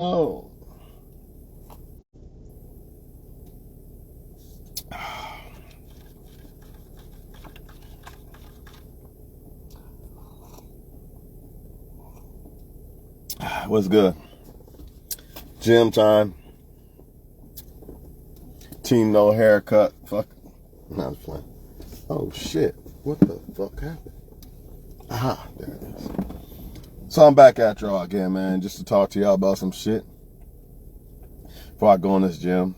Oh, what's good? Gym time. Team no haircut. Fuck. Not playing. Oh shit. What the fuck happened? Aha, there it is. So I'm back at y'all again, man, just to talk to y'all about some shit. Before I go in this gym.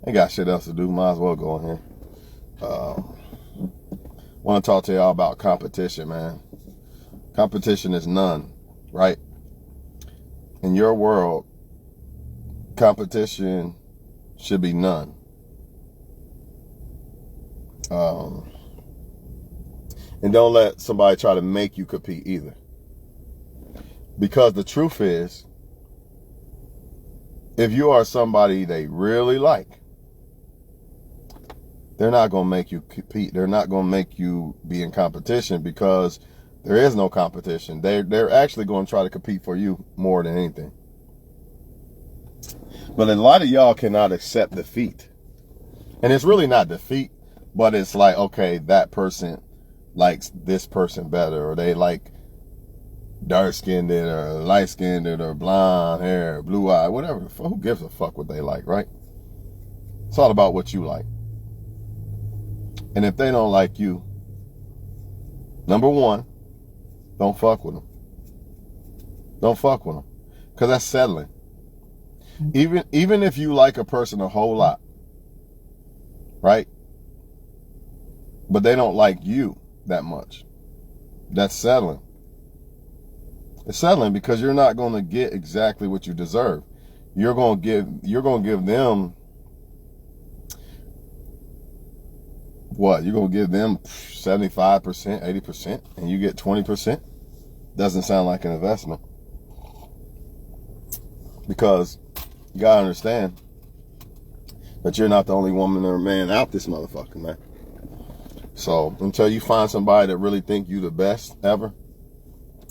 Ain't got shit else to do. Might as well go in here. Want to talk to y'all about competition, man. Competition is none, right? In your world, competition should be none. And don't let somebody try to make you compete either. Because the truth is, if you are somebody they really like, they're not going to make you compete. They're not going to make you be in competition because there is no competition. They're actually going to try to compete for you more than anything. But a lot of y'all cannot accept defeat. And it's really not defeat, but it's like, okay, that person likes this person better, or they like dark-skinned or light-skinned or blonde hair, blue eye, whatever. Who gives a fuck what they like, right? It's all about what you like. And if they don't like you, number one, don't fuck with them. Don't fuck with them. Because that's settling. Even if you like a person a whole lot, right? But they don't like you that much. That's settling. It's settling because you're not going to get exactly what you deserve. You're going to give them what? You're going to give them 75%, 80%, and you get 20%? Doesn't sound like an investment. Because you got to understand that you're not the only woman or man out this motherfucker, man. So until you find somebody that really think you the best ever,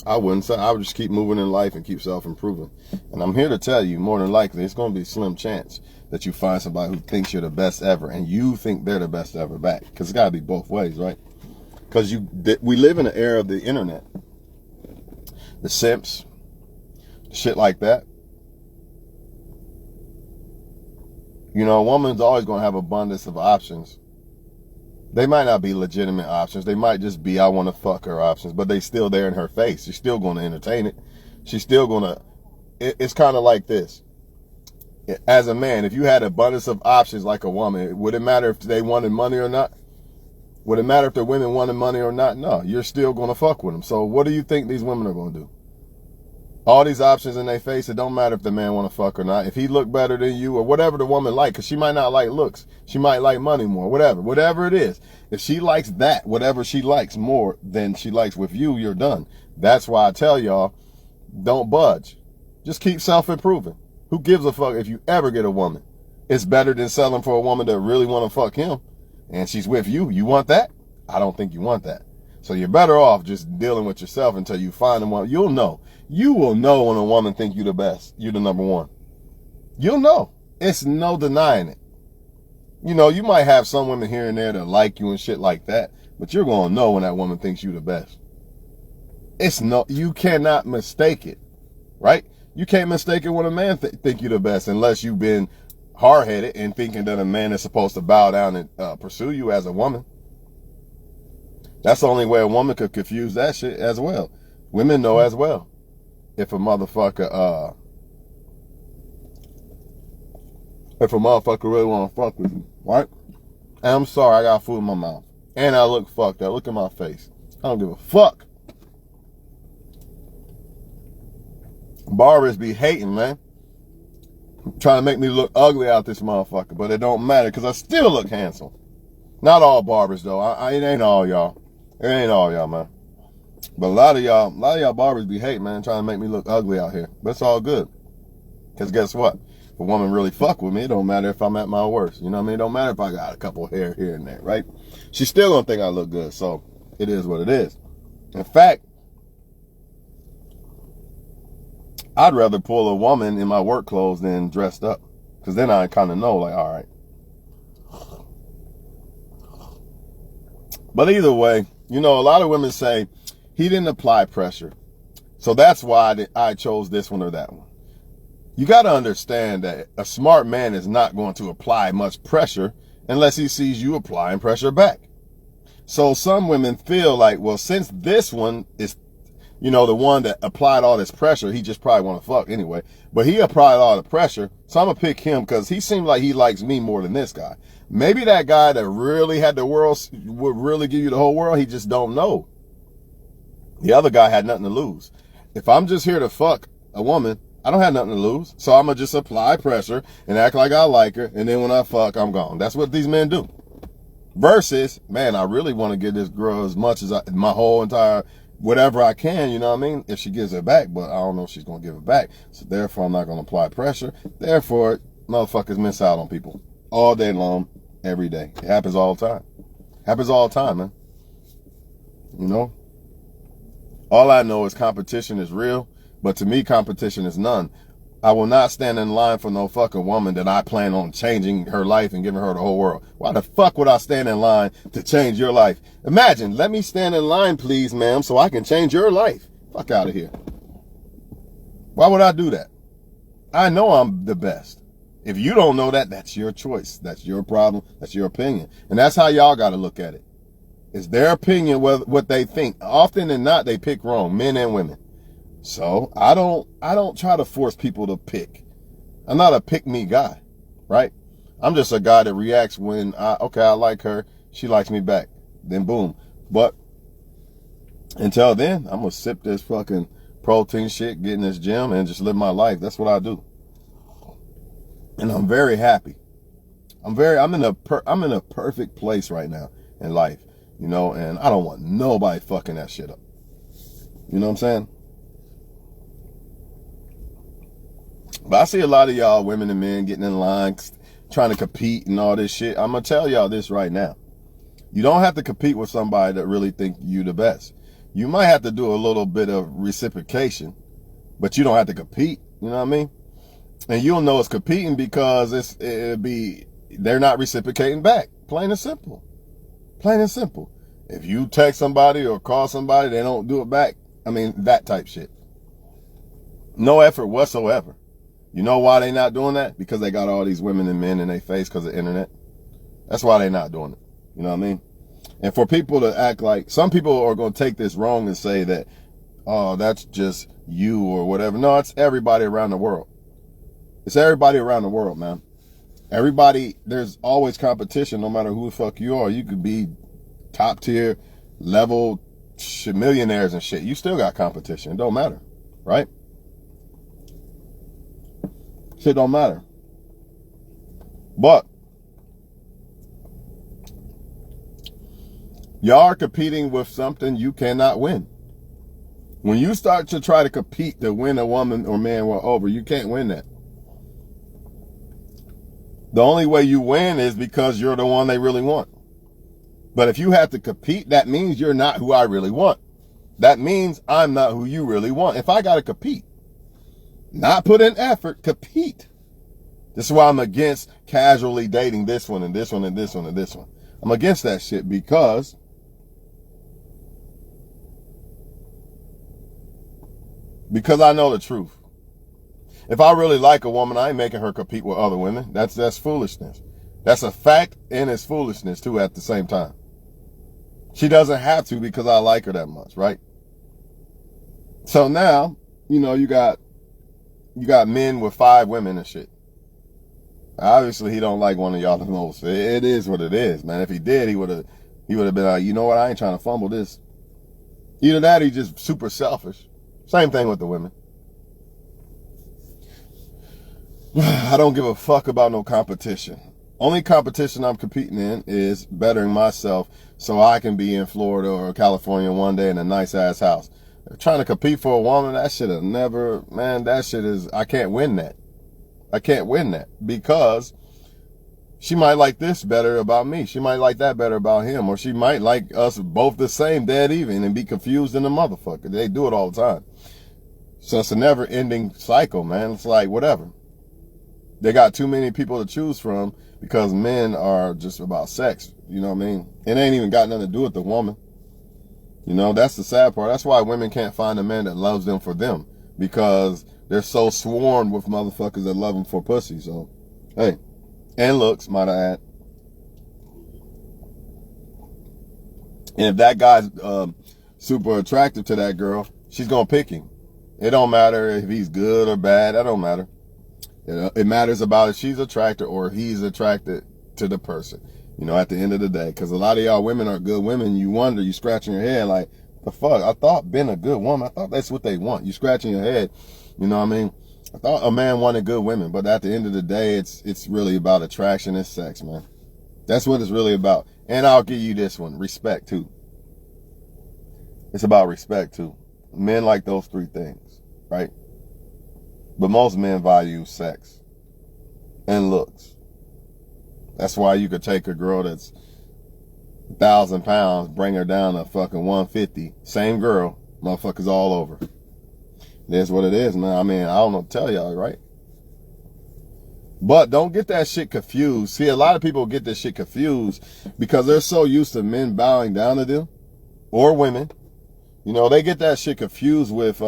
I wouldn't say. I would just keep moving in life and keep self-improving. And I'm here to tell you, more than likely, it's going to be a slim chance that you find somebody who thinks you're the best ever and you think they're the best ever back. Because it's got to be both ways, right? Because we live in an era of the internet. The simps, shit like that. You know, a woman's always going to have abundance of options. They might not be legitimate options. They might just be, I want to fuck her options, but they still there in her face. She's still going to entertain it. She's still going to, it's kind of like this. As a man, if you had abundance of options like a woman, would it matter if they wanted money or not? Would it matter if the women wanted money or not? No, you're still going to fuck with them. So what do you think these women are going to do? All these options in their face, it don't matter if the man want to fuck or not. If he look better than you or whatever the woman like, because she might not like looks. She might like money more, whatever it is. If she likes that, whatever she likes more than she likes with you, you're done. That's why I tell y'all, don't budge. Just keep self-improving. Who gives a fuck if you ever get a woman? It's better than selling for a woman that really want to fuck him and she's with you. You want that? I don't think you want that. So you're better off just dealing with yourself until you find the one. You'll know. You will know when a woman think you the best. You the number one. You'll know. It's no denying it. You know, you might have some women here and there that like you and shit like that, but you're going to know when that woman thinks you the best. You cannot mistake it, right? You can't mistake it when a man think you the best unless you've been hard-headed and thinking that a man is supposed to bow down and pursue you as a woman. That's the only way a woman could confuse that shit as well. Women know as well. If a motherfucker really want to fuck with you, right? And I'm sorry, I got food in my mouth. And I look fucked up. Look at my face. I don't give a fuck. Barbers be hating, man. Trying to make me look ugly out this motherfucker. But it don't matter because I still look handsome. Not all barbers, though. It ain't all y'all. It ain't all y'all, man. But a lot of y'all barbers be hating, man, trying to make me look ugly out here. But it's all good. Because guess what? If a woman really fuck with me, it don't matter if I'm at my worst. You know what I mean? It don't matter if I got a couple hair here and there, right? She's still gonna think I look good. So it is what it is. In fact, I'd rather pull a woman in my work clothes than dressed up. Because then I kind of know, like, all right. But either way, you know, a lot of women say, he didn't apply pressure. So that's why I chose this one or that one. You got to understand that a smart man is not going to apply much pressure unless he sees you applying pressure back. So some women feel like, well, since this one is, you know, the one that applied all this pressure, he just probably want to fuck anyway. But he applied all the pressure, so I'm going to pick him because he seems like he likes me more than this guy. Maybe that guy that really had the world, would really give you the whole world, he just don't know. The other guy had nothing to lose. If I'm just here to fuck a woman, I don't have nothing to lose. So I'm going to just apply pressure and act like I like her. And then when I fuck, I'm gone. That's what these men do. Versus, man, I really want to give this girl as much as my whole entire, whatever I can, you know what I mean? If she gives it back, but I don't know if she's going to give it back. So therefore, I'm not going to apply pressure. Therefore, motherfuckers miss out on people all day long, every day. It happens all the time. Happens all the time, man. You know? All I know is competition is real, but to me, competition is none. I will not stand in line for no fucking woman that I plan on changing her life and giving her the whole world. Why the fuck would I stand in line to change your life? Imagine, let me stand in line, please, ma'am, so I can change your life. Fuck out of here. Why would I do that? I know I'm the best. If you don't know that, that's your choice. That's your problem. That's your opinion. And that's how y'all got to look at it. It's their opinion, what they think. Often than not, they pick wrong, men and women. So I don't try to force people to pick. I'm not a pick me guy, right? I'm just a guy that reacts when I like her, she likes me back. Then boom. But until then, I'm gonna sip this fucking protein shit, get in this gym, and just live my life. That's what I do. And I'm very happy. I'm in a perfect place right now in life. You know, and I don't want nobody fucking that shit up. You know what I'm saying? But I see a lot of y'all, women and men, getting in line, trying to compete and all this shit. I'm going to tell y'all this right now. You don't have to compete with somebody that really think you the best. You might have to do a little bit of reciprocation, but you don't have to compete. You know what I mean? And you'll know it's competing because they're not reciprocating back. Plain and simple. Plain and simple. If you text somebody or call somebody, they don't do it back. I mean, that type shit. No effort whatsoever. You know why they not doing that? Because they got all these women and men in their face because of the internet. That's why they not doing it. You know what I mean? And for people to act like, some people are going to take this wrong and say that, oh, that's just you or whatever. No, it's everybody around the world. It's everybody around the world, man. Everybody, there's always competition no matter who the fuck you are. You could be top tier level millionaires and shit. You still got competition. It don't matter, right? Shit don't matter. But y'all are competing with something you cannot win. When you start to try to compete to win a woman or man over, you can't win that. The only way you win is because you're the one they really want. But if you have to compete, that means you're not who I really want. That means I'm not who you really want. If I got to compete, not put in effort, compete. This is why I'm against casually dating this one and this one and this one and this one. I'm against that shit because I know the truth. If I really like a woman, I ain't making her compete with other women. That's foolishness. That's a fact and it's foolishness too at the same time. She doesn't have to because I like her that much, right? So now, you know, you got men with 5 women and shit. Obviously, he don't like one of y'all the most. It is what it is, man. If he did, he would have been like, you know what, I ain't trying to fumble this. Either that or he's just super selfish. Same thing with the women. I don't give a fuck about no competition. Only competition I'm competing in is bettering myself so I can be in Florida or California one day in a nice ass house. Trying to compete for a woman, that shit will never, man, that shit is, I can't win that. I can't win that because she might like this better about me. She might like that better about him. Or she might like us both the same, dead even, and be confused in the motherfucker. They do it all the time. So it's a never ending cycle, man. It's like whatever. They got too many people to choose from because men are just about sex. You know what I mean? It ain't even got nothing to do with the woman. You know, that's the sad part. That's why women can't find a man that loves them for them, because they're so swarmed with motherfuckers that love them for pussy. So, hey, and looks, might I add. And if that guy's super attractive to that girl, she's gonna pick him. It don't matter if he's good or bad. That don't matter. It matters about if she's attracted or he's attracted to the person. You know, at the end of the day, because a lot of y'all women are good women. You wonder, you scratching your head like, the fuck? I thought being a good woman, I thought that's what they want. You scratching your head. You know what I mean? I thought a man wanted good women, but at the end of the day, it's really about attraction and sex, man. That's what it's really about. And I'll give you this one, respect too. It's about respect too. Men like those three things, right? But most men value sex and looks. That's why you could take a girl that's 1,000 pounds, bring her down to fucking 150. Same girl, motherfuckers all over. That's what it is, man. I mean, I don't know what to tell y'all, right? But don't get that shit confused. See, a lot of people get this shit confused because they're so used to men bowing down to them, or women. You know, they get that shit confused with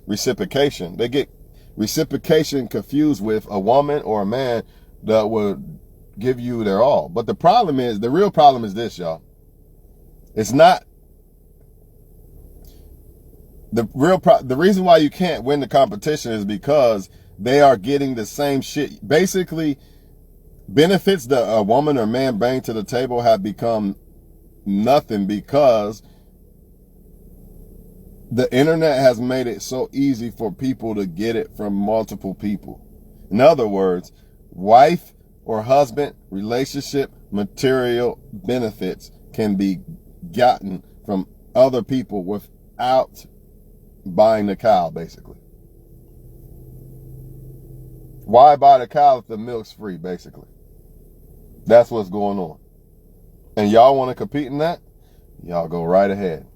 reciprocation. They get reciprocation confused with a woman or a man that would give you their all. But the problem is, the real problem is this, y'all. It's not the reason why you can't win the competition is because they are getting the same shit. Basically, benefits that a woman or man bring to the table have become nothing because the internet has made it so easy for people to get it from multiple people. In other words, wife or husband relationship material benefits can be gotten from other people without buying the cow, basically. Why buy the cow if the milk's free, basically? That's what's going on. And y'all want to compete in that? Y'all go right ahead.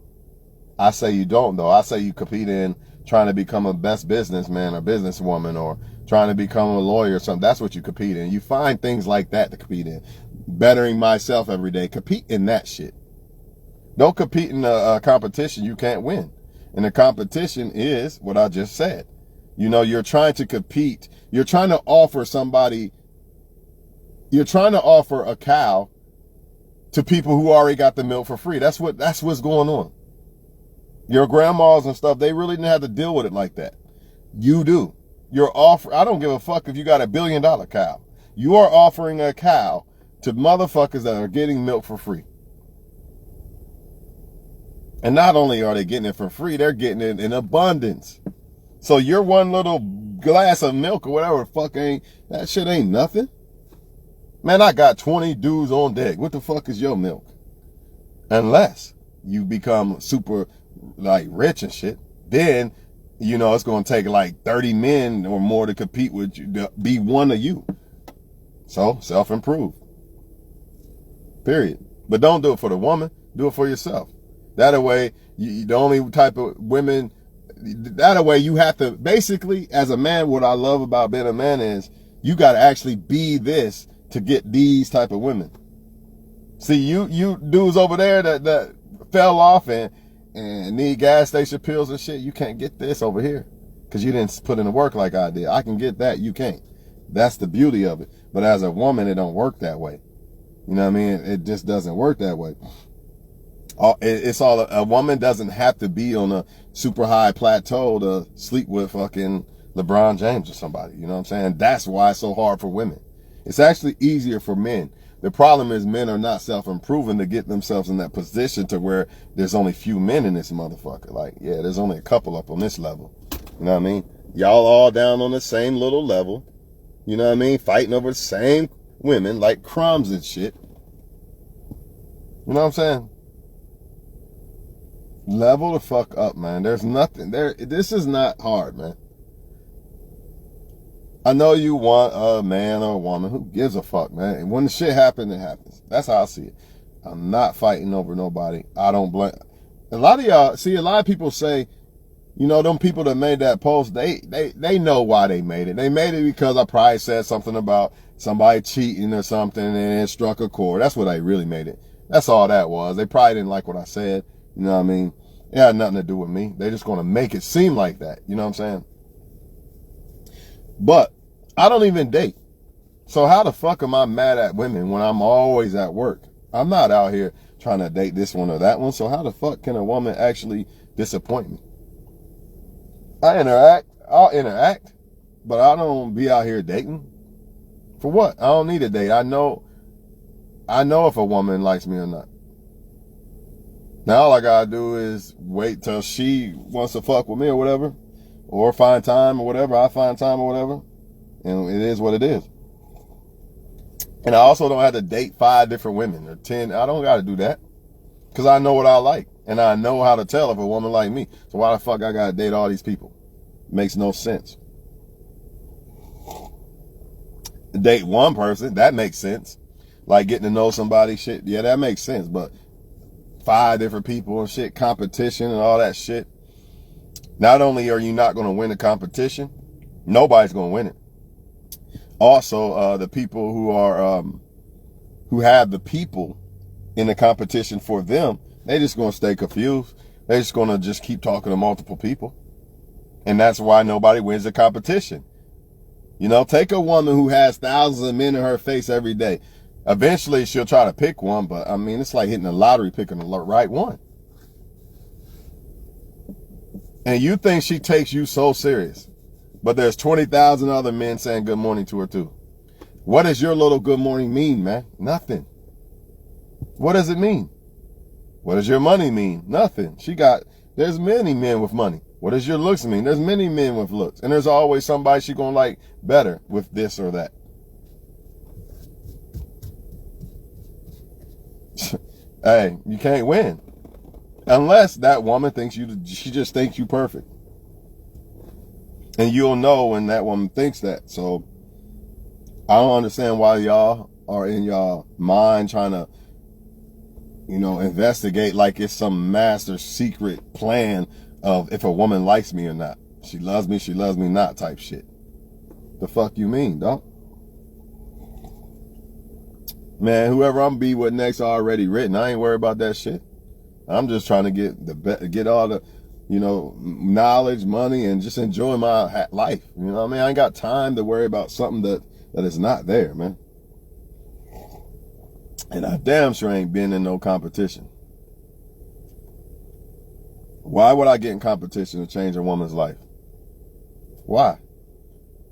I say you don't, though. I say you compete in trying to become a best businessman or businesswoman or trying to become a lawyer or something. That's what you compete in. You find things like that to compete in. Bettering myself every day. Compete in that shit. Don't compete in a competition you can't win. And the competition is what I just said. You know, you're trying to compete. You're trying to offer somebody, you're trying to offer a cow to people who already got the milk for free. That's what's going on. Your grandmas and stuff, they really didn't have to deal with it like that. You do. You're I don't give a fuck if you got $1 billion cow. You are offering a cow to motherfuckers that are getting milk for free. And not only are they getting it for free, they're getting it in abundance. So your one little glass of milk or whatever the fuck that shit ain't nothing. Man, I got 20 dudes on deck. What the fuck is your milk? Unless you become super like rich and shit, then you know it's gonna take like 30 men or more to compete with you to be one of you. So self-improve. Period. But don't do it for the woman, do it for yourself. That way, the only type of women, that way you have to, basically, as a man, what I love about being a man is you got to actually be this to get these type of women. See, you dudes over there that fell off and need gas station pills and shit, you can't get this over here because you didn't put in the work like I did. I can get that, you can't. That's the beauty of it. But as a woman, it don't work that way. You know what I mean? It just doesn't work that way. It's all, a woman doesn't have to be on a super high plateau to sleep with fucking LeBron James or somebody. You know what I'm saying? That's why it's so hard for women. It's actually easier for men. The problem is men are not self-improving to get themselves in that position to where there's only few men in this motherfucker. Like, yeah, there's only a couple up on this level. You know what I mean? Y'all all down on the same little level. You know what I mean? Fighting over the same women like crumbs and shit. You know what I'm saying? Level the fuck up, man. There's nothing there. This is not hard, man. I know you want a man or a woman. Who gives a fuck, man? And when the shit happens, it happens. That's how I see it. I'm not fighting over nobody. I don't blame. A lot of y'all, see, a lot of people say, You know, them people that made that post, they know why they made it. They made it because I probably said something about somebody cheating or something and it struck a chord. That's what they really made it. That's all that was. They probably didn't like what I said. You know what I mean? It had nothing to do with me. They're just going to make it seem like that. You know what I'm saying? But I don't even date. So how the fuck am I mad at women when I'm always at work? I'm not out here trying to date this one or that one. So how the fuck can a woman actually disappoint me? I'll interact, but I don't be out here dating. For what? I don't need a date. I know if a woman likes me or not. Now all I gotta do is wait till she wants to fuck with me or whatever, or find time or whatever. I find time or whatever, and it is what it is. And I also don't have to date 5 different women or 10. I don't gotta do that, because I know what I like. And I know how to tell if a woman like me. So why the fuck I gotta date all these people? Makes no sense. Date one person, that makes sense. Like getting to know somebody, shit, yeah, that makes sense. But 5 different people and shit, competition and all that shit. Not only are you not gonna win the competition, nobody's gonna win it. Also, the people who have the people in the competition for them, they just gonna stay confused. They're just gonna just keep talking to multiple people. And that's why nobody wins the competition. You know, take a woman who has thousands of men in her face every day. Eventually she'll try to pick one, but I mean, it's like hitting the lottery, picking the right one. And you think she takes you so serious, but there's 20,000 other men saying good morning to her too. What does your little good morning mean, man? Nothing. What does it mean? What does your money mean? Nothing. There's many men with money. What does your looks mean? There's many men with looks. And there's always somebody she gonna like better with this or that. Hey, you can't win. Unless that woman she just thinks you perfect. And you'll know when that woman thinks that. So I don't understand why y'all are in y'all mind trying to, you know, investigate like it's some master secret plan of if a woman likes me or not. She loves me not type shit. The fuck you mean, dog? Man, whoever I'm be with next already written. I ain't worried about that shit. I'm just trying to get all the, you know, knowledge, money, and just enjoy my life. You know what I mean? I ain't got time to worry about something that is not there, man. And I damn sure ain't been in no competition. Why would I get in competition to change a woman's life? Why?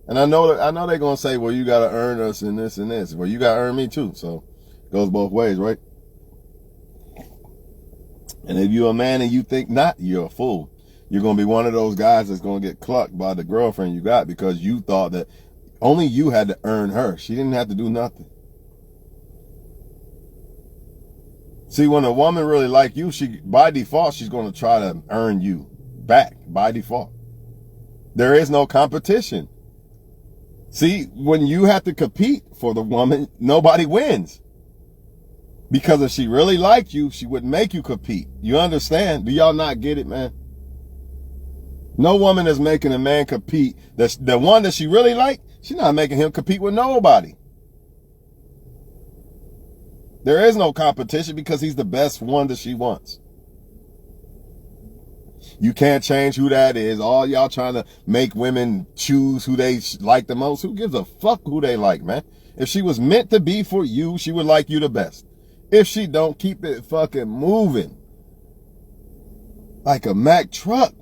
And I know they're gonna say, well, you gotta earn us in this and this. Well, you gotta earn me too. So it goes both ways, right? And if you're a man and you think not, you're a fool. You're gonna be one of those guys that's gonna get clucked by the girlfriend you got because you thought that only you had to earn her. She didn't have to do nothing. See, when a woman really like you, by default, she's going to try to earn you back by default. There is no competition. See, when you have to compete for the woman, nobody wins. Because if she really liked you, she would make you compete. You understand? Do y'all not get it, man? No woman is making a man compete. The one that she really liked, she's not making him compete with nobody. There is no competition because he's the best one that she wants. You can't change who that is. All y'all trying to make women choose who they like the most. Who gives a fuck who they like, man? If she was meant to be for you, she would like you the best. If she don't, keep it fucking moving. Like a Mack truck.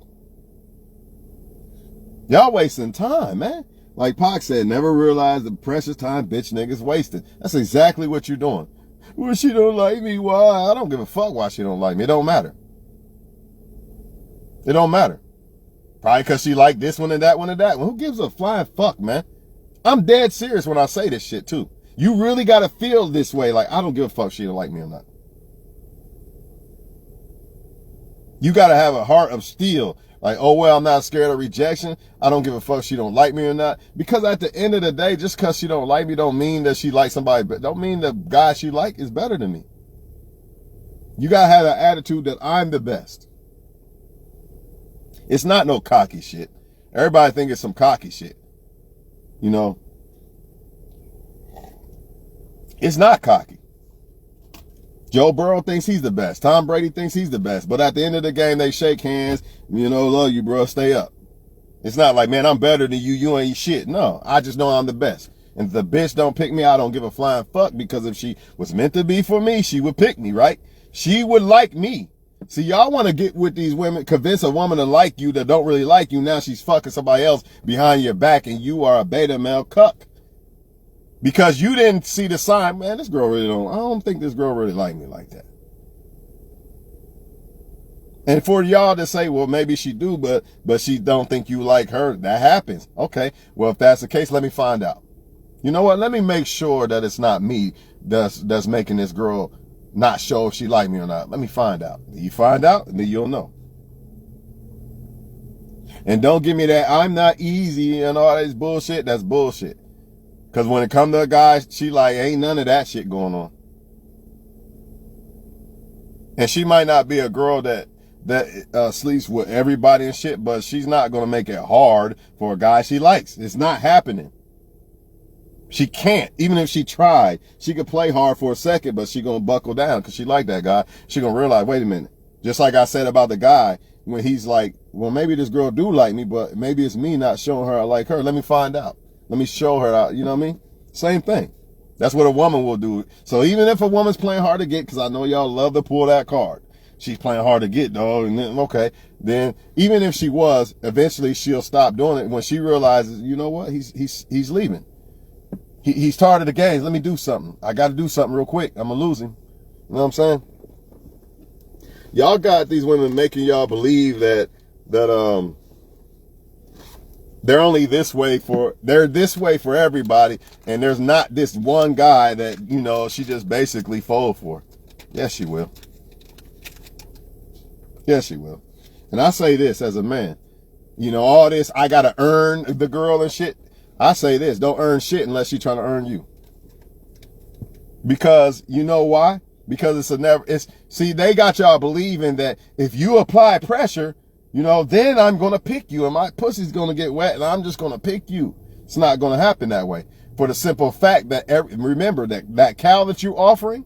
Y'all wasting time, man. Like Pac said, never realize the precious time bitch niggas wasted. That's exactly what you're doing. Well, she don't like me. Why? I don't give a fuck why she don't like me. It don't matter. It don't matter. Probably because she like this one and that one and that one. Who gives a flying fuck, man? I'm dead serious when I say this shit, too. You really got to feel this way. Like, I don't give a fuck if she don't like me or not. You got to have a heart of steel. Like, oh, well, I'm not scared of rejection. I don't give a fuck if she don't like me or not. Because at the end of the day, just because she don't like me don't mean that she likes somebody. But don't mean the guy she like is better than me. You got to have an attitude that I'm the best. It's not no cocky shit. Everybody think it's some cocky shit. You know, it's not cocky. Joe Burrow thinks he's the best. Tom Brady thinks he's the best. But at the end of the game, they shake hands. You know, love you, bro. Stay up. It's not like, man, I'm better than you. You ain't shit. No, I just know I'm the best. And if the bitch don't pick me, I don't give a flying fuck, because if she was meant to be for me, she would pick me, right? She would like me. See, y'all want to get with these women, convince a woman to like you that don't really like you. Now she's fucking somebody else behind your back and you are a beta male cuck. Because you didn't see the sign, man, this girl really I don't think this girl really like me like that. And for y'all to say, well, maybe she do, but she don't think you like her, that happens. Okay, well, if that's the case, let me find out. You know what? Let me make sure that it's not me that's making this girl not show if she like me or not. Let me find out. You find out, and then you'll know. And don't give me that I'm not easy and all this bullshit. That's bullshit. Because when it comes to a guy, she like, ain't none of that shit going on. And she might not be a girl that sleeps with everybody and shit, but she's not going to make it hard for a guy she likes. It's not happening. She can't. Even if she tried, she could play hard for a second, but she going to buckle down because she like that guy. She going to realize, wait a minute. Just like I said about the guy, when he's like, well, maybe this girl do like me, but maybe it's me not showing her I like her. Let me find out. Let me show her out. You know what I mean? Same thing. That's what a woman will do. So even if a woman's playing hard to get, because I know y'all love to pull that card. She's playing hard to get, dog. And then, okay. Then even if she was, eventually she'll stop doing it when she realizes, you know what? He's leaving. He's tired of the games. Let me do something. I got to do something real quick. I'm going to lose him. You know what I'm saying? Y'all got these women making y'all believe that they're only this way they're this way for everybody, and there's not this one guy that, you know, she just basically fold for. Yes, she will. Yes, she will. And I say this as a man, you know, all this, I got to earn the girl and shit. I say this, don't earn shit unless she's trying to earn you. Because you know why? Because see, they got y'all believing that if you apply pressure, you know, then I'm going to pick you and my pussy's going to get wet and I'm just going to pick you. It's not going to happen that way. For the simple fact that, remember that cow that you're offering,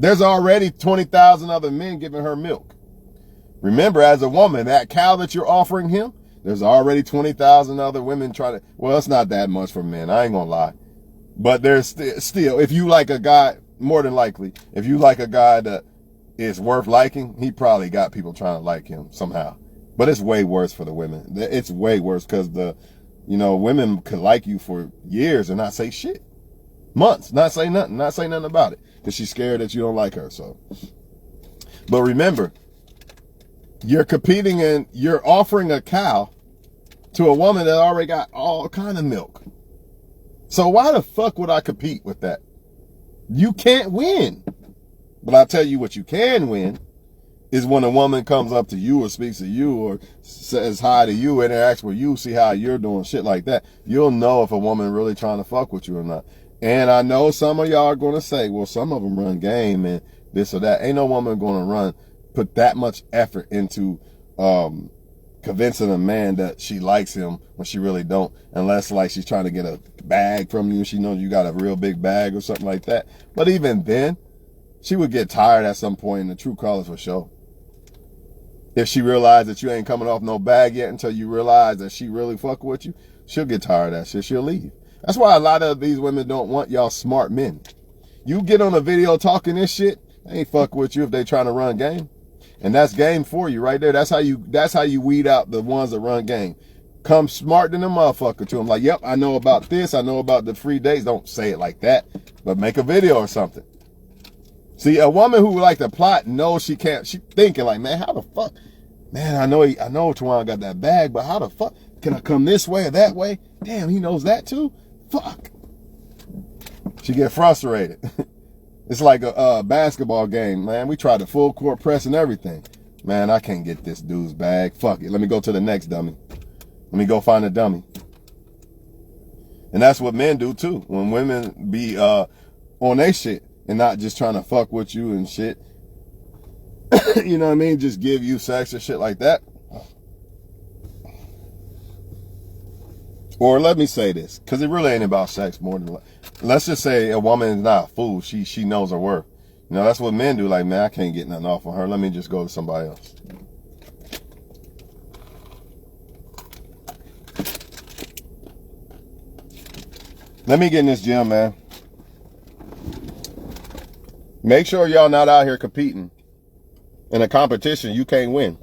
there's already 20,000 other men giving her milk. Remember, as a woman, that cow that you're offering him, there's already 20,000 other women trying to, well, it's not that much for men. I ain't going to lie. But there's still, if you like a guy, more than likely, if you like a guy that is worth liking, he probably got people trying to like him somehow. But it's way worse for the women. It's way worse because women could like you for years and not say shit. Months, not say nothing about it. Because she's scared that you don't like her, so. But remember, you're competing and you're offering a cow to a woman that already got all kind of milk. So why the fuck would I compete with that? You can't win. But I'll tell you what you can win is when a woman comes up to you or speaks to you or says hi to you, interacts with you, see how you're doing, shit like that. You'll know if a woman really trying to fuck with you or not. And I know some of y'all are going to say, well, some of them run game and this or that. Ain't no woman going to put that much effort into convincing a man that she likes him when she really don't, unless like she's trying to get a bag from you and she knows you got a real big bag or something like that. But even then, she would get tired at some point and the true colors will show. If she realized that you ain't coming off no bag yet until you realize that she really fuck with you, she'll get tired of that shit. She'll leave. That's why a lot of these women don't want y'all smart men. You get on a video talking this shit, they ain't fuck with you if they trying to run game. And that's game for you right there. That's how you weed out the ones that run game. Come smart than a motherfucker to them. Like, yep, I know about this. I know about the free days. Don't say it like that, but make a video or something. See, a woman who like to plot knows she can't. She thinking like, man, how the fuck? Man, I know Tawana got that bag, but how the fuck can I come this way or that way? Damn, he knows that too. Fuck. She get frustrated. It's like a basketball game, man. We tried the full court press and everything. Man, I can't get this dude's bag. Fuck it. Let me go to the next dummy. Let me go find a dummy. And that's what men do too. When women be on their shit and not just trying to fuck with you and shit. You know what I mean? Just give you sex or shit like that. Or let me say this, because it really ain't about sex more than, let's just say a woman is not a fool. She knows her worth. You know, that's what men do. Like, man, I can't get nothing off on her. Let me just go to somebody else. Let me get in this gym, man. Make sure y'all not out here competing in a competition you can't win.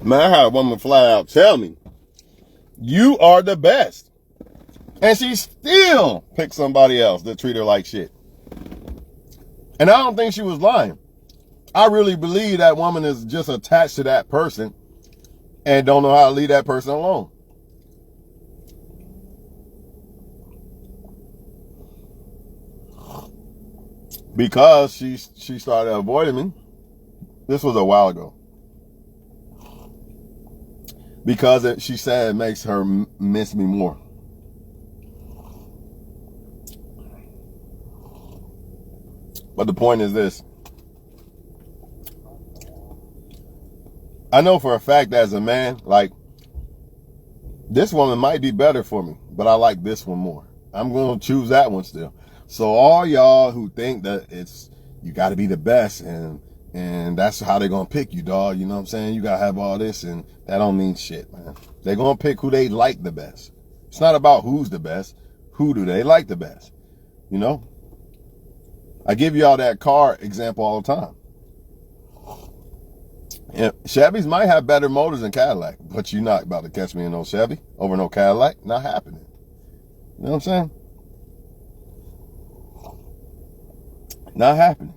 Man, I had a woman flat out tell me, you are the best. And she still picked somebody else that treat her like shit. And I don't think she was lying. I really believe that woman is just attached to that person and don't know how to leave that person alone. Because she started avoiding me. This was a while ago. Because she said it makes her miss me more. But the point is this. I know for a fact that as a man, like, this woman might be better for me, but I like this one more. I'm going to choose that one still. So all y'all who think that you got to be the best and that's how they're going to pick you, dog. You know what I'm saying? You got to have all this, and that don't mean shit, man. They're going to pick who they like the best. It's not about who's the best. Who do they like the best? You know? I give y'all that car example all the time. Yeah, Chevys might have better motors than Cadillac, but you're not about to catch me in no Chevy over no Cadillac. Not happening. You know what I'm saying? Not happening.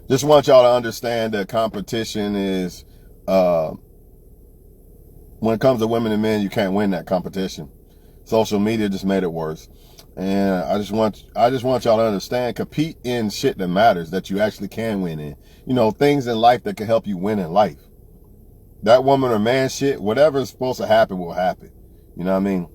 Just want y'all to understand that competition is, when it comes to women and men, you can't win that competition. Social media just made it worse. And I just want y'all to understand, compete in shit that matters, that you actually can win in. You know, things in life that can help you win in life. That woman or man shit, whatever is supposed to happen will happen. You know what I mean?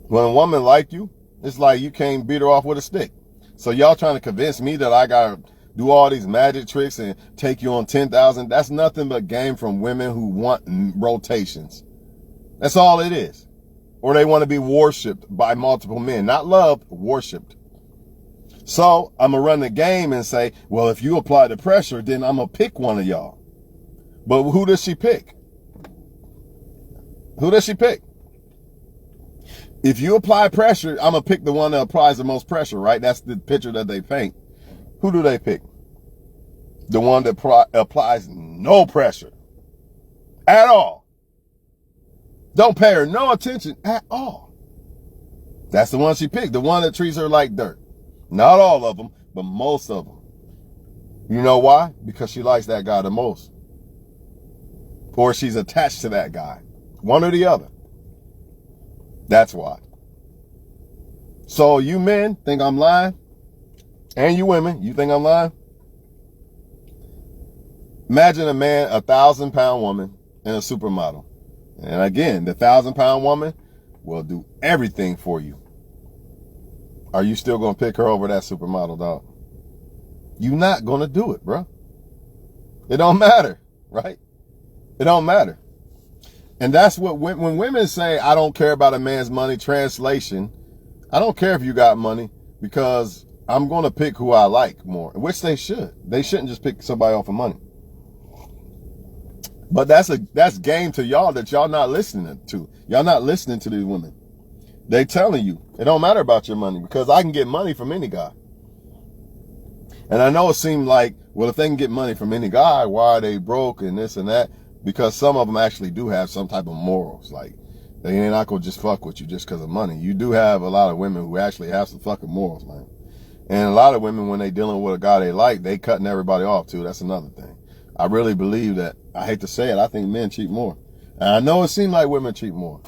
When a woman like you, it's like you can't beat her off with a stick. So y'all trying to convince me that I gotta do all these magic tricks and take you on 10,000. That's nothing but game from women who want rotations. That's all it is. Or they want to be worshipped by multiple men. Not loved, worshipped. So I'm going to run the game and say, well, if you apply the pressure, then I'm going to pick one of y'all. But who does she pick? Who does she pick? If you apply pressure, I'm going to pick the one that applies the most pressure, right? That's the picture that they paint. Who do they pick? The one that applies no pressure at all. Don't pay her no attention at all. That's the one she picked. The one that treats her like dirt. Not all of them, but most of them. You know why? Because she likes that guy the most. Or she's attached to that guy. One or the other. That's why. So you men think I'm lying? And you women, you think I'm lying? Imagine a man, 1,000-pound woman, and a supermodel. And again, the 1,000-pound woman will do everything for you. Are you still going to pick her over that supermodel, dog? You're not going to do it, bro. It don't matter, right? It don't matter. And that's what, when women say, I don't care about a man's money, translation, I don't care if you got money, because I'm going to pick who I like more, which they should. They shouldn't just pick somebody off of money. But that's game to y'all that y'all not listening to. Y'all not listening to these women. They telling you, it don't matter about your money, because I can get money from any guy. And I know it seemed like, well, if they can get money from any guy, why are they broke and this and that? Because some of them actually do have some type of morals. Like, they ain't not gonna just fuck with you just because of money. You do have a lot of women who actually have some fucking morals, man. And a lot of women, when they dealing with a guy they like, they cutting everybody off too. That's another thing. I really believe that. I hate to say it, I think men cheat more. And I know it seems like women cheat more.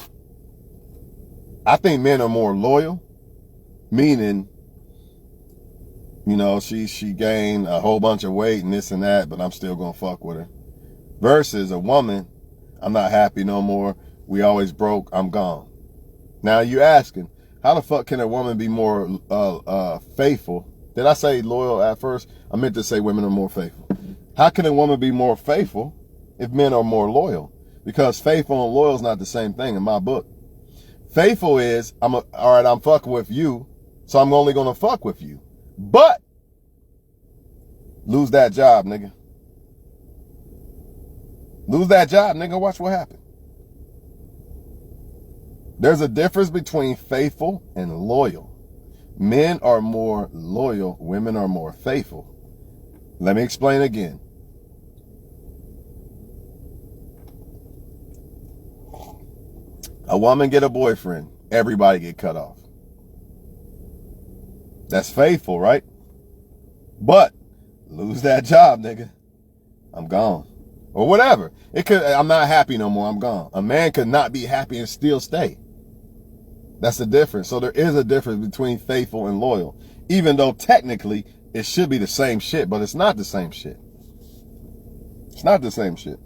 I think men are more loyal, meaning You know, she gained a whole bunch of weight and this and that, but I'm still gonna fuck with her. Versus a woman, I'm not happy no more. We always broke. I'm gone. Now you asking, how the fuck can a woman be more faithful? Did I say loyal at first? I meant to say women are more faithful. How can a woman be more faithful if men are more loyal? Because faithful and loyal is not the same thing in my book. Faithful is, all right, I'm fucking with you, so I'm only gonna fuck with you. But lose that job, nigga. Lose that job, nigga. Watch what happens. There's a difference between faithful and loyal. Men are more loyal. Women are more faithful. Let me explain again. A woman get a boyfriend. Everybody get cut off. That's faithful, right? But lose that job, nigga. I'm gone. Or whatever. I'm not happy no more. I'm gone. A man could not be happy and still stay. That's the difference. So there is a difference between faithful and loyal. Even though technically it should be the same shit, but it's not the same shit. It's not the same shit.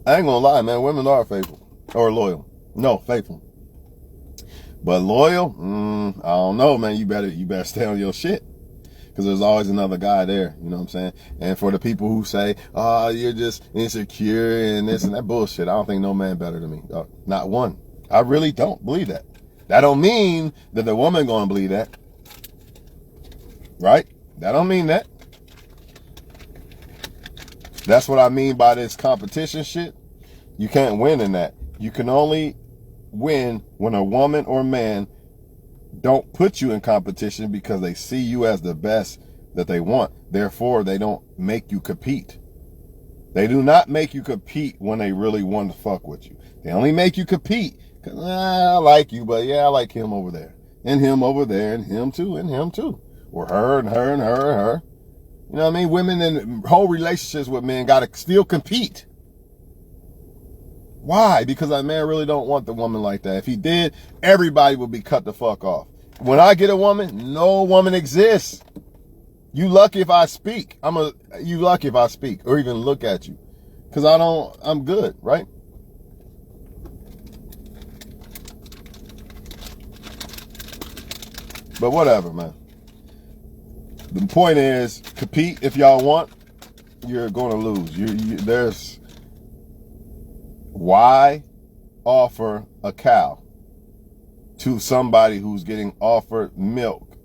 I ain't gonna lie, man. Women are faithful. Or loyal. No, faithful. But loyal? I don't know, man. You better stay on your shit. Because there's always another guy there, you know what I'm saying? And for the people who say, oh, you're just insecure and this and that bullshit, I don't think no man better than me. Not one. I really don't believe that. That don't mean that the woman gonna believe that. Right? That don't mean that. That's what I mean by this competition shit. You can't win in that. You can only win when a woman or man don't put you in competition because they see you as the best that they want. Therefore, they don't make you compete. They do not make you compete when they really want to fuck with you. They only make you compete because I like you, but yeah, I like him over there. And him over there, and him too, and him too. Or her, and her, and her, and her. You know what I mean? Women in whole relationships with men got to still compete. Why? Because that man really don't want the woman like that. If he did, everybody would be cut the fuck off. When I get a woman, no woman exists. You lucky if I speak. You lucky if I speak or even look at you. Because I'm good, right? But whatever, man. The point is, compete if y'all want. You're going to lose. There's... Why offer a cow to somebody who's getting offered milk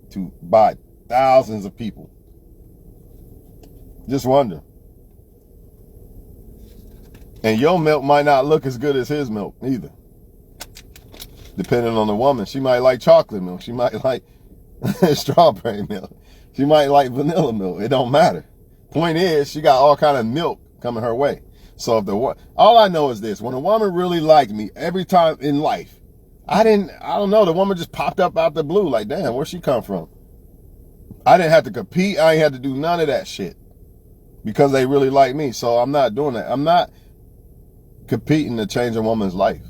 by thousands of people? Just wonder. And your milk might not look as good as his milk either. Depending on the woman. She might like chocolate milk. She might like strawberry milk. She might like vanilla milk. It don't matter. Point is, she got all kind of milk coming her way. So all I know is this: when a woman really liked me, every time in life, I don't know, the woman just popped up out the blue. Like, damn, where'd she come from? I didn't have to compete. I ain't had to do none of that shit because they really like me. So I'm not doing that. I'm not competing to change a woman's life.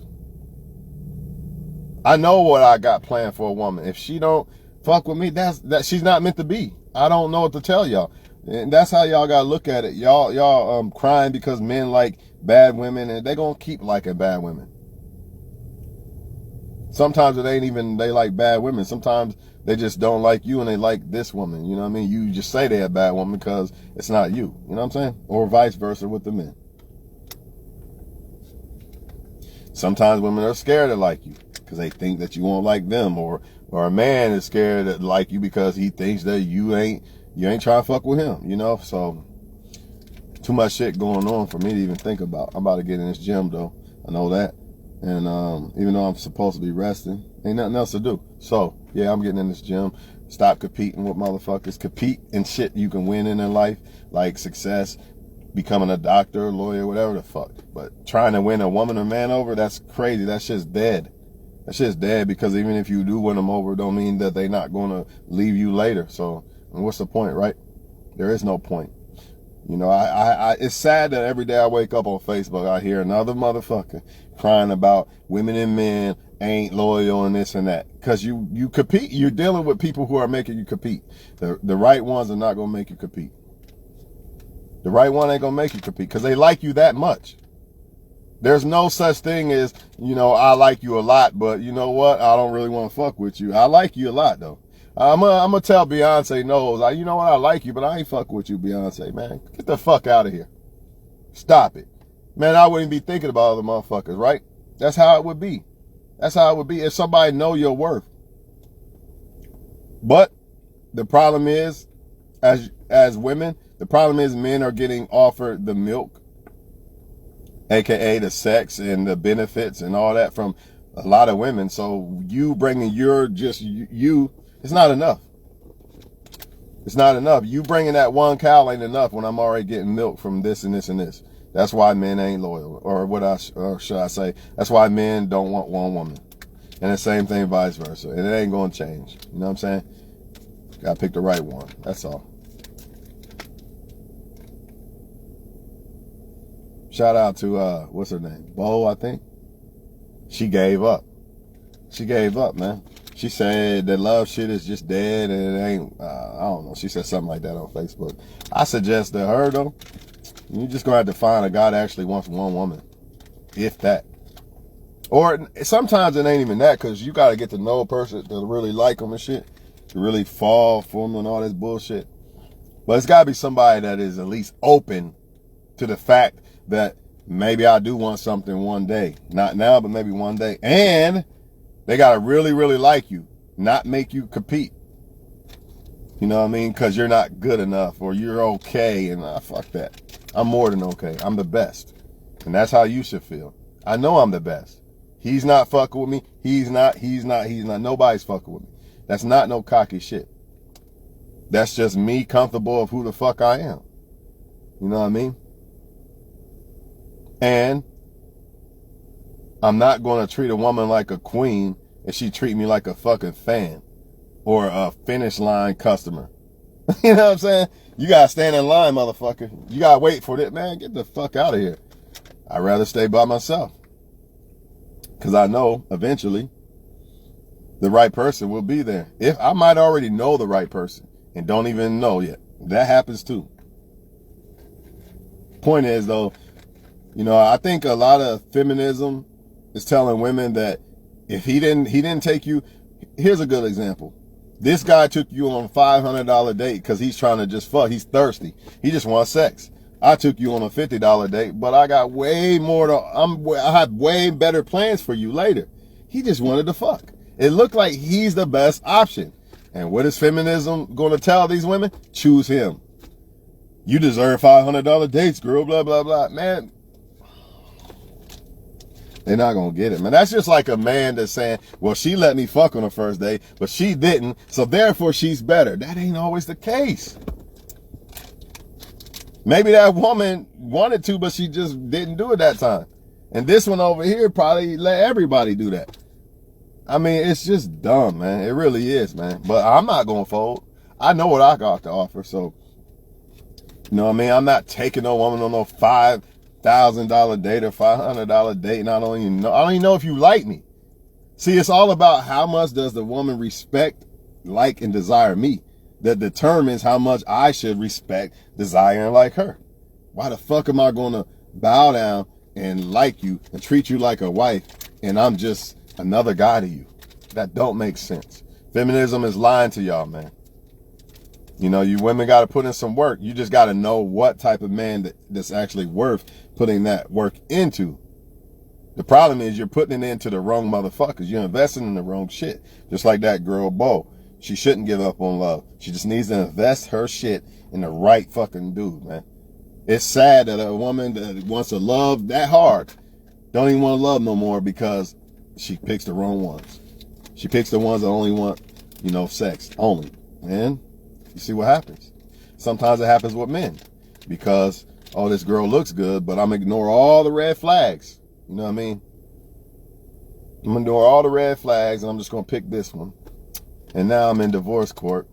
I know what I got planned for a woman. If she don't fuck with me, that she's not meant to be. I don't know what to tell y'all. And that's how y'all gotta look at it. Y'all crying because men like bad women, and they gonna keep liking bad women. Sometimes it ain't even they like bad women. Sometimes they just don't like you and they like this woman. You know what I mean? You just say they're a bad woman because it's not you. You know what I'm saying? Or vice versa with the men. Sometimes women are scared to like you because they think that you won't like them, or a man is scared to like you because he thinks that you ain't trying to fuck with him, you know? So, too much shit going on for me to even think about. I'm about to get in this gym, though. I know that. And even though I'm supposed to be resting, ain't nothing else to do. So, yeah, I'm getting in this gym. Stop competing with motherfuckers. Compete in shit you can win in life, like success, becoming a doctor, lawyer, whatever the fuck. But trying to win a woman or man over, that's crazy. That shit's dead. That shit's dead because even if you do win them over, don't mean that they not going to leave you later. So, what's the point, right? There is no point. You know, it's sad that every day I wake up on Facebook, I hear another motherfucker crying about women and men ain't loyal and this and that. Cause you compete. You're dealing with people who are making you compete. The right ones are not gonna make you compete. The right one ain't gonna make you compete because they like you that much. There's no such thing as, you know, I like you a lot, but you know what? I don't really want to fuck with you. I like you a lot though. I'm gonna tell Beyonce no. You know what? I like you, but I ain't fuck with you, Beyonce, man. Get the fuck out of here. Stop it. Man, I wouldn't be thinking about other motherfuckers, right? That's how it would be. That's how it would be if somebody know your worth. But the problem is, as women, the problem is men are getting offered the milk, aka the sex and the benefits and all that from a lot of women. So you bringing your it's not enough. It's not enough. You bringing that one cow ain't enough when I'm already getting milk from this and this and this. That's why men ain't loyal, or should I say, that's why men don't want one woman. And the same thing vice versa. And it ain't gonna change. You know what I'm saying? Gotta pick the right one. That's all. Shout out to, what's her name? Bo, I think. She gave up. She gave up, man. She said that love shit is just dead and it ain't, I don't know. She said something like that on Facebook. I suggest that her, though, you just gonna have to find a guy that actually wants one woman. If that. Or sometimes it ain't even that, because you gotta get to know a person to really like them and shit. To really fall for them and all this bullshit. But it's gotta be somebody that is at least open to the fact that maybe I do want something one day. Not now, but maybe one day. And they gotta really, really like you. Not make you compete. You know what I mean? Because you're not good enough or you're okay. And fuck that. I'm more than okay. I'm the best. And that's how you should feel. I know I'm the best. He's not fucking with me. He's not. Nobody's fucking with me. That's not no cocky shit. That's just me comfortable of who the fuck I am. You know what I mean? And I'm not going to treat a woman like a queen if she treat me like a fucking fan or a finish line customer. You know what I'm saying? You got to stand in line, motherfucker. You got to wait for it. Man, get the fuck out of here. I'd rather stay by myself. Because I know eventually the right person will be there. If I might already know the right person and don't even know yet. That happens too. Point is though, you know, I think a lot of feminism is telling women that if he didn't take you, here's a good example. This guy took you on a $500 date because he's trying to just fuck. He's thirsty. He just wants sex. I took you on a $50 date, but I got way more I have way better plans for you later. He just wanted to fuck. It looked like he's the best option. And what is feminism going to tell these women? Choose him. You deserve $500 dates, girl, blah, blah, blah. Man, they're not going to get it, man. That's just like a man that's saying, well, she let me fuck on the first day, but she didn't, so therefore she's better. That ain't always the case. Maybe that woman wanted to, but she just didn't do it that time. And this one over here probably let everybody do that. I mean, it's just dumb, man. It really is, man. But I'm not going to fold. I know what I got to offer, so, you know what I mean? I'm not taking no woman on no $5,000 date or $500 date, and I don't even know if you like me. See, it's all about how much does the woman respect, like, and desire me. That determines how much I should respect, desire, and like her. Why the fuck am I going to bow down and like you and treat you like a wife and I'm just another guy to you? That don't make sense. Feminism is lying to y'all, man. You know, you women got to put in some work. You just got to know what type of man that's actually worth putting that work into. The problem is you're putting it into the wrong motherfuckers. You're investing in the wrong shit. Just like that girl, Bo. She shouldn't give up on love. She just needs to invest her shit in the right fucking dude, man. It's sad that a woman that wants to love that hard don't even want to love no more because she picks the wrong ones. She picks the ones that only want, you know, sex only. And you see what happens. Sometimes it happens with men because, oh, this girl looks good, but I'm gonna ignore all the red flags. You know what I mean? I'm gonna ignore all the red flags and I'm just gonna pick this one. And now I'm in divorce court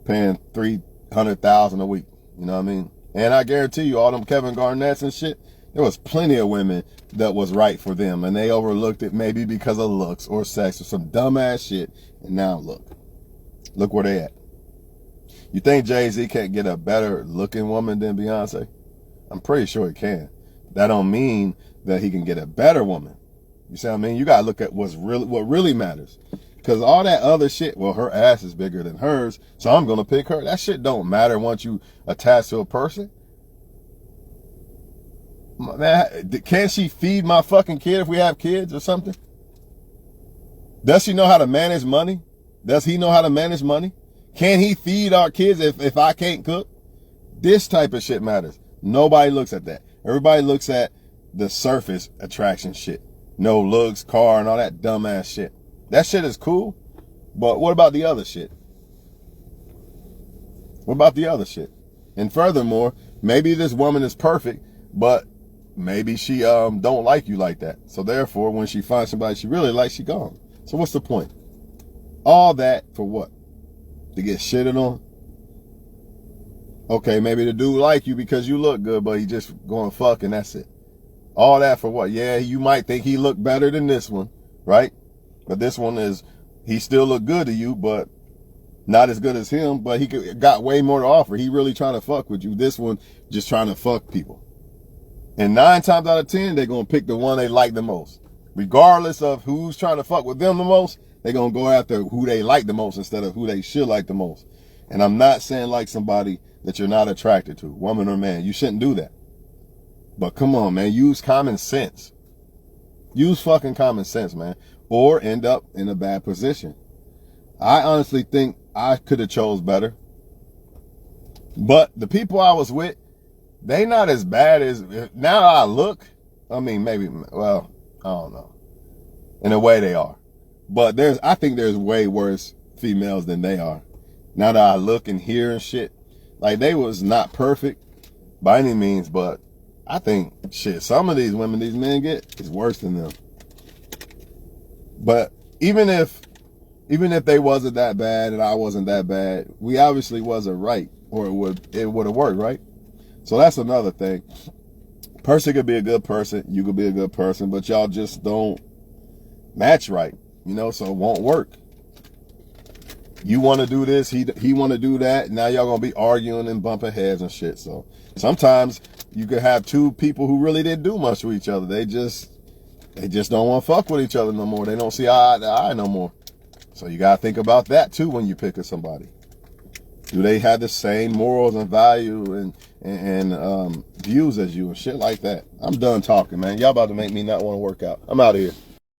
paying $300,000 a week. You know what I mean? And I guarantee you, all them Kevin Garnett's and shit, there was plenty of women that was right for them, and they overlooked it maybe because of looks or sex or some dumbass shit. And now look where they at. You think Jay-Z can't get a better looking woman than Beyonce? I'm pretty sure he can. That don't mean that he can get a better woman. You see what I mean? You gotta look at what really matters. Because all that other shit, well, her ass is bigger than hers, so I'm gonna pick her. That shit don't matter once you attach to a person. Man, can't she feed my fucking kid if we have kids or something? Does she know how to manage money? Does he know how to manage money? Can he feed our kids if I can't cook? This type of shit matters. Nobody looks at that. Everybody looks at the surface attraction shit. No looks, car, and all that dumbass shit. That shit is cool, but what about the other shit? What about the other shit? And furthermore, maybe this woman is perfect, but maybe she don't like you like that. So therefore, when she finds somebody she really likes, she gone. So what's the point? All that for what? To get shitted on? Okay, maybe the dude like you because you look good, but he just going fuck and that's it. All that for what? Yeah, you might think he looked better than this one, right? But this one he still look good to you, but not as good as him, but he got way more to offer. He really trying to fuck with you. This one just trying to fuck people. And 9 times out of 10, they're going to pick the one they like the most. Regardless of who's trying to fuck with them the most, they're going to go after who they like the most instead of who they should like the most. And I'm not saying like somebody that you're not attracted to, woman or man. You shouldn't do that. But come on, man, use common sense. Use fucking common sense, man. Or end up in a bad position. I honestly think I could have chose better. But the people I was with, they not as bad as, now I look, I mean, maybe, well, I don't know. In a way they are. But I think there's way worse females than they are. Now that I look and hear and shit. Like, they was not perfect by any means, but I think, shit, some of these women these men get is worse than them. But even if they wasn't that bad and I wasn't that bad, we obviously wasn't right, or it would have worked, right? So that's another thing. Person could be a good person, you could be a good person, but y'all just don't match right, so it won't work. You want to do this, he want to do that, now y'all gonna be arguing and bumping heads and shit. So sometimes you could have two people who really didn't do much with each other. They just don't want to fuck with each other no more. They don't see eye to eye no more. So you gotta think about that too when you pick somebody. Do they have the same morals and value and views as you and shit like that? I'm done talking, man. Y'all about to make me not want to work out. I'm out of here.